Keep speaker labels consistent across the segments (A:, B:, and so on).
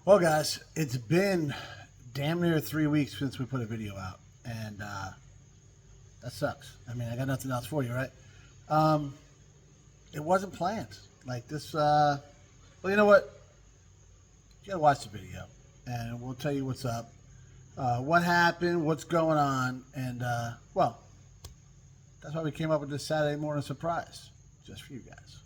A: Well, guys, it's been damn near 3 weeks since we put a video out, and that sucks. I mean, I got nothing else for you, right? Um, it wasn't planned like this. Well, you know what? You gotta watch the video, and we'll tell you what's up, what happened, what's going on, and well, that's why we came up with this Saturday morning surprise just for you guys.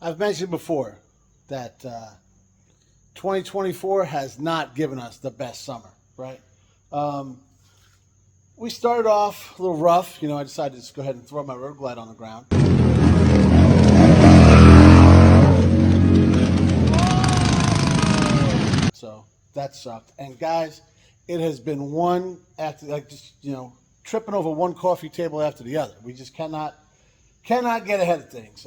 A: I've mentioned before that 2024 has not given us the best summer, right? We started off a little rough. I decided to just go ahead and throw my road glide on the ground. So that sucked. And guys, it has been one after, tripping over one coffee table after the other. We just cannot get ahead of things.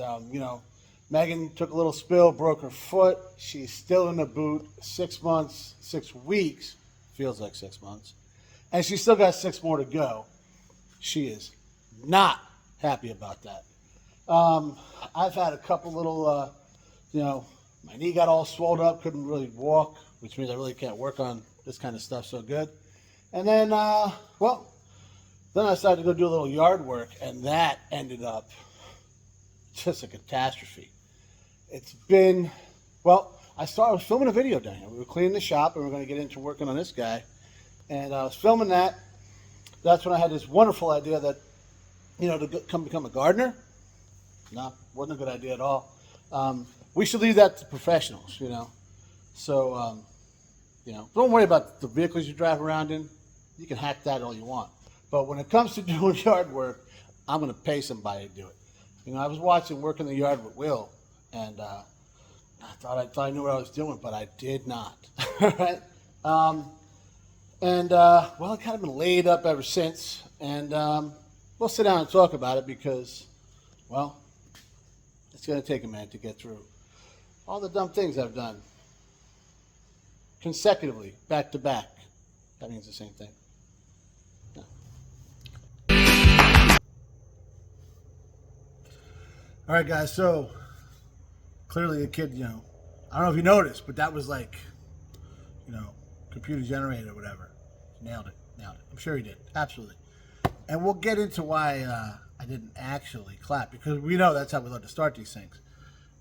A: Megan took a little spill, broke her foot. She's still in the boot. 6 months, 6 weeks, feels like 6 months. And she's still got 6 more to go. She is not happy about that. I've had a couple little, my knee got all swelled up, couldn't really walk, which means I really can't work on this kind of stuff so good. And then, then I decided to go do a little yard work, and that ended up just a catastrophe. It's been, I started filming a video down here. We were cleaning the shop, and we were going to get into working on this guy. And I was filming that. That's when I had this wonderful idea that, to come become a gardener. No, wasn't a good idea at all. We should leave that to professionals, So, don't worry about the vehicles you drive around in. You can hack that all you want. But when it comes to doing yard work, I'm going to pay somebody to do it. I was watching Work in the Yard with Will, and I thought I knew what I was doing, but I did not. Right? I've kind of been laid up ever since, and we'll sit down and talk about it because, it's going to take a minute to get through all the dumb things I've done consecutively, back to back. That means the same thing. All right, guys, so clearly a kid, I don't know if you noticed, but that was like, computer generated or whatever. Nailed it. I'm sure he did. Absolutely. And we'll get into why I didn't actually clap, because we know that's how we love to start these things.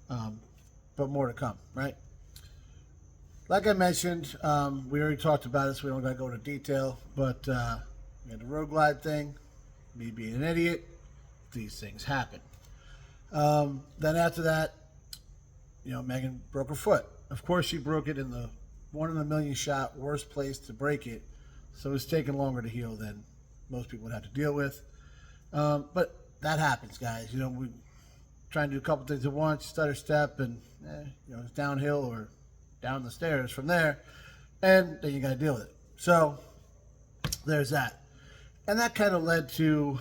A: But more to come, right? Like I mentioned, we already talked about it, so we don't got to go into detail, but we had the road glide thing, me being an idiot, these things happen. Then after that, Megan broke her foot. Of course, she broke it in the 1 in a million shot worst place to break it. So it's taken longer to heal than most people would have to deal with. But that happens, guys. We try and do a couple things at once, stutter step, and it's downhill or down the stairs from there. And then you got to deal with it. So there's that. And that kind of led to,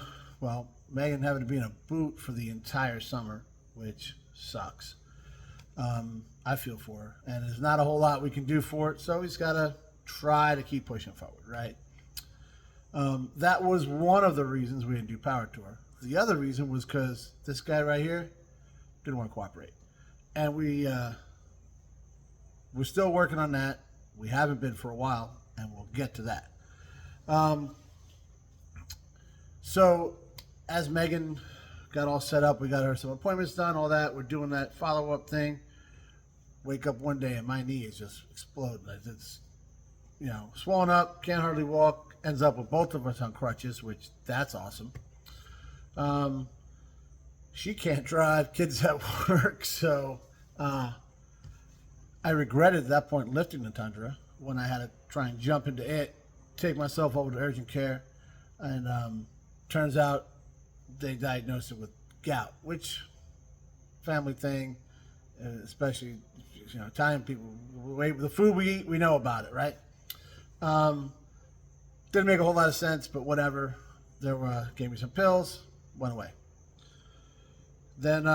A: Megan having to be in a boot for the entire summer, which sucks. I feel for her, and there's not a whole lot we can do for it, so we just gotta try to keep pushing forward, right? That was one of the reasons we didn't do Power Tour. The other reason was because this guy right here didn't want to cooperate, and we're still working on that. We haven't been for a while, and we'll get to that. So as Megan got all set up, we got her some appointments done, all that. We're doing that follow-up thing. Wake up one day and my knee is just exploding. It's, swollen up, can't hardly walk, ends up with both of us on crutches, which that's awesome. She can't drive, kids at work, so I regretted at that point lifting the Tundra when I had to try and jump into it, take myself over to urgent care, and turns out they diagnosed it with gout, which family thing, especially Italian people. The food we eat, we know about it, right? Didn't make a whole lot of sense, but whatever. They gave me some pills, went away. Then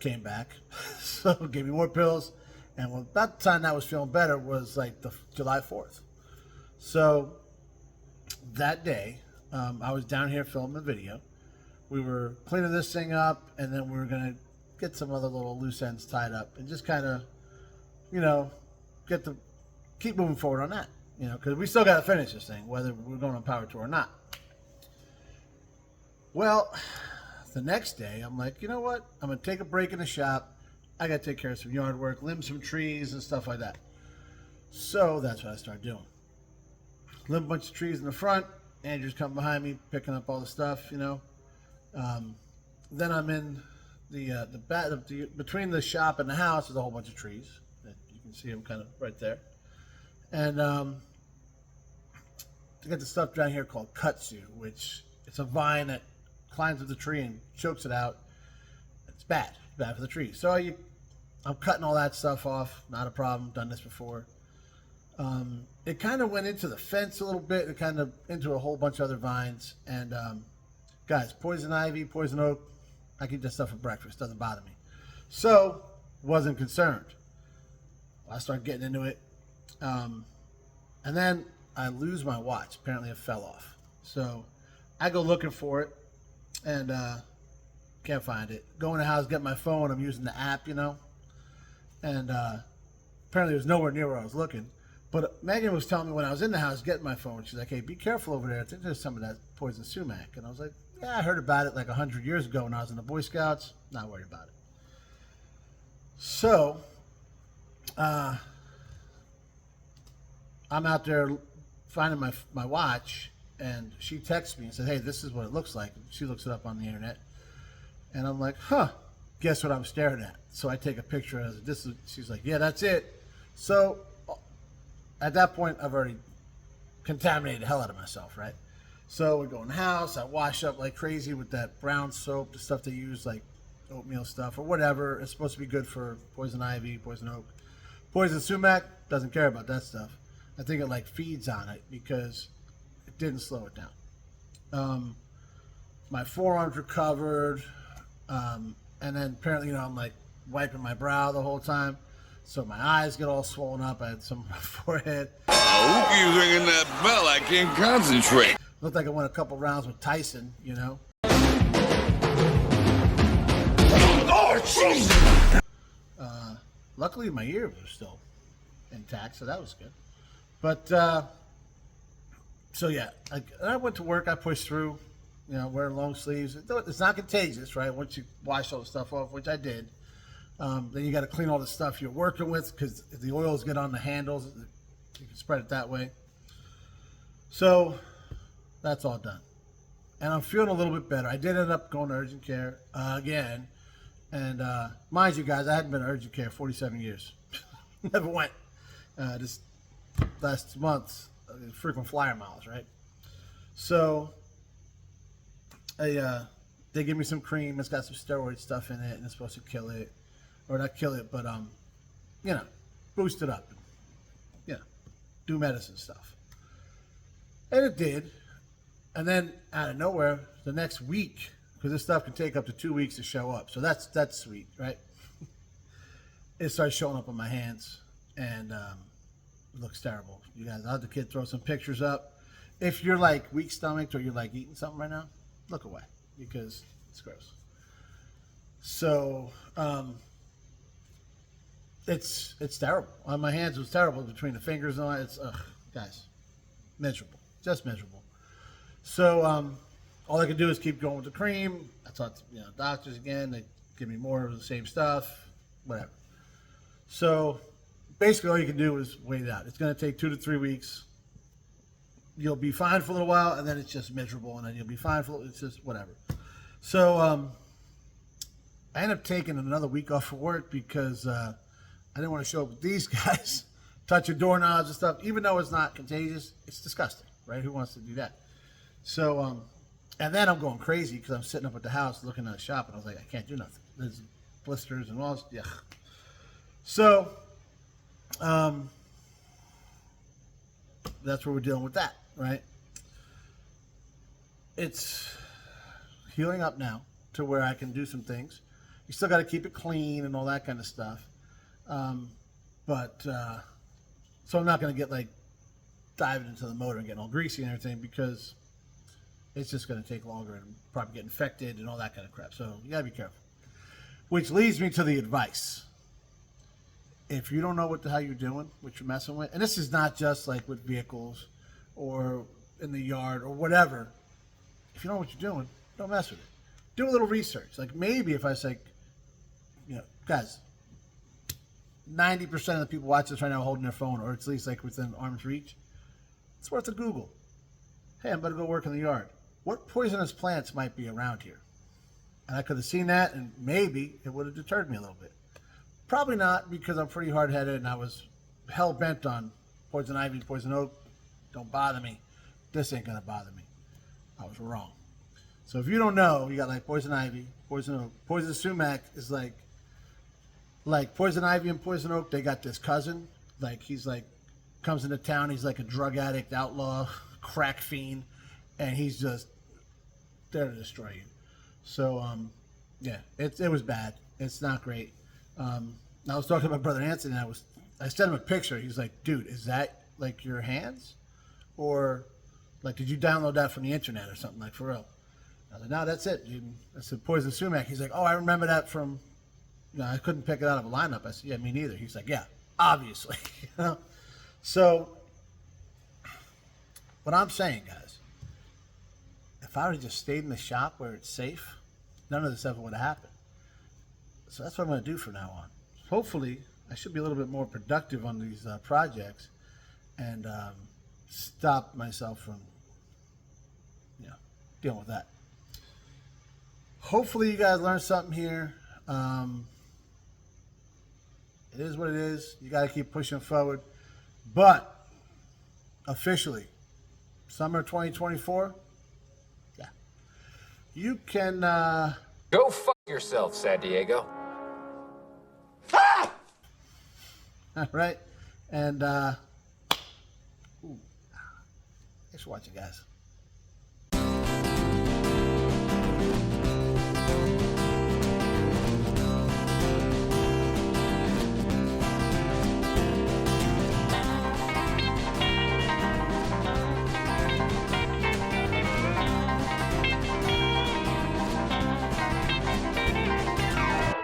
A: came back, so gave me more pills, and about the time I was feeling better was like the July 4th. So that day, I was down here filming a video. We were cleaning this thing up, and then we were gonna get some other little loose ends tied up, and just kind of, keep moving forward on that, because we still got to finish this thing, whether we're going on power tour or not. Well, the next day, I'm like, you know what? I'm going to take a break in the shop. I got to take care of some yard work, limb some trees and stuff like that. So that's what I started doing. Limb a bunch of trees in the front. Andrew's coming behind me, picking up all the stuff, Then I'm in between the shop and the house is a whole bunch of trees. You can see them kind of right there. And I got the stuff down here called kudzu, which it's a vine that climbs up the tree and chokes it out. It's bad for the tree. So I'm cutting all that stuff off. Not a problem. Done this before. It kind of went into the fence a little bit. It kind of into a whole bunch of other vines. And guys, poison ivy, poison oak, I can eat that stuff for breakfast. Doesn't bother me. So wasn't concerned. I started getting into it. And then I lose my watch. Apparently it fell off. So I go looking for it. And can't find it. Go in the house, get my phone. I'm using the app, And apparently it was nowhere near where I was looking. But Megan was telling me when I was in the house getting my phone, she's like, hey, be careful over there. I think there's some of that poison sumac. And I was like, yeah, I heard about it like 100 years ago when I was in the Boy Scouts. Not worried about it. So I'm out there finding my watch. And she texts me and said, hey, this is what it looks like. She looks it up on the internet. And I'm like, guess what I'm staring at? So I take a picture of this. She's like, yeah, that's it. So at that point, I've already contaminated the hell out of myself, right? So we go in the house. I wash up like crazy with that brown soap, the stuff they use, like oatmeal stuff or whatever. It's supposed to be good for poison ivy, poison oak. Poison sumac, doesn't care about that stuff. I think it like feeds on it because it didn't slow it down. My forearms were covered, and then apparently, I'm like wiping my brow the whole time, so my eyes get all swollen up. I had some on my forehead.
B: Who keeps ringing that bell? I can't concentrate.
A: Looked like I went a couple rounds with Tyson,
B: Oh, Jesus!
A: Luckily, my ears were still intact, so that was good. But so yeah, I went to work. I pushed through, wearing long sleeves. It's not contagious, right? Once you wash all the stuff off, which I did, then you got to clean all the stuff you're working with because if the oils get on the handles, you can spread it that way. So that's all done, and I'm feeling a little bit better. I did end up going to urgent care again, and mind you, guys, I hadn't been to urgent care 47 years. Never went. This last month. Frequent flyer miles, right? So they give me some cream. It's got some steroid stuff in it, and it's supposed to kill it, or not kill it, but boost it up, do medicine stuff. And it did. And then out of nowhere, the next week, because this stuff can take up to 2 weeks to show up, so that's sweet, right? It started showing up on my hands, and it looks terrible. You guys, I'll have the kid throw some pictures up. If you're like weak stomached or you're like eating something right now, look away because it's gross. So it's terrible. On my hands, it was terrible between the fingers and all that. It's guys, miserable, just miserable. So all I could do is keep going with the cream. I talked to doctors again. They give me more of the same stuff, whatever. So basically, all you can do is wait it out. It's going to take 2 to 3 weeks. You'll be fine for a little while, and then it's just miserable, and then you'll be fine for it's just whatever. So I ended up taking another week off of work because I didn't want to show up with these guys, touching doorknobs and stuff. Even though it's not contagious, it's disgusting, right? Who wants to do that? So And then I'm going crazy because I'm sitting up at the house looking at the shop, and I was like, I can't do nothing. There's blisters and all this. Yeah. So, that's where we're dealing with that, right? It's healing up now to where I can do some things. You still got to keep it clean and all that kind of stuff. So I'm not going to get like diving into the motor and getting all greasy and everything because it's just going to take longer and probably get infected and all that kind of crap. So you got to be careful. Which leads me to the advice. If you don't know what the hell you're doing, what you're messing with, and this is not just like with vehicles or in the yard or whatever, if you know what you're doing, don't mess with it. Do a little research. Like maybe if I say, guys, 90% of the people watching this right now are holding their phone, or it's at least like within arm's reach. It's worth a Google. Hey, I'm about to go work in the yard. What poisonous plants might be around here? And I could have seen that, and maybe it would have deterred me a little bit. Probably not, because I'm pretty hard-headed, and I was hell-bent on poison ivy, poison oak. Don't bother me. This ain't going to bother me. I was wrong. So if you don't know, you got like poison ivy, poison oak. Poison sumac is like poison ivy and poison oak. They got this cousin. Like he's like comes into town. He's like a drug addict, outlaw, crack fiend, and he's just there to destroy you. So yeah, it was bad. It's not great. I was talking to my brother Anthony, and I sent him a picture. He's like, dude, is that like your hands, or like did you download that from the internet or something, like for real? I was like, no, that's it, dude. I said, poison sumac. He's like, oh, I remember that from, I couldn't pick it out of a lineup. I said, yeah, me neither. He's like, yeah, obviously. So, what I'm saying, guys, if I would have just stayed in the shop where it's safe, none of this ever would have happened. So that's what I'm going to do from now on. Hopefully, I should be a little bit more productive on these projects and stop myself from, dealing with that. Hopefully you guys learned something here. It is what it is. You got to keep pushing forward. But officially, summer 2024, yeah, you can
C: go fuck yourself, San Diego.
A: All right, and thanks for watching, guys.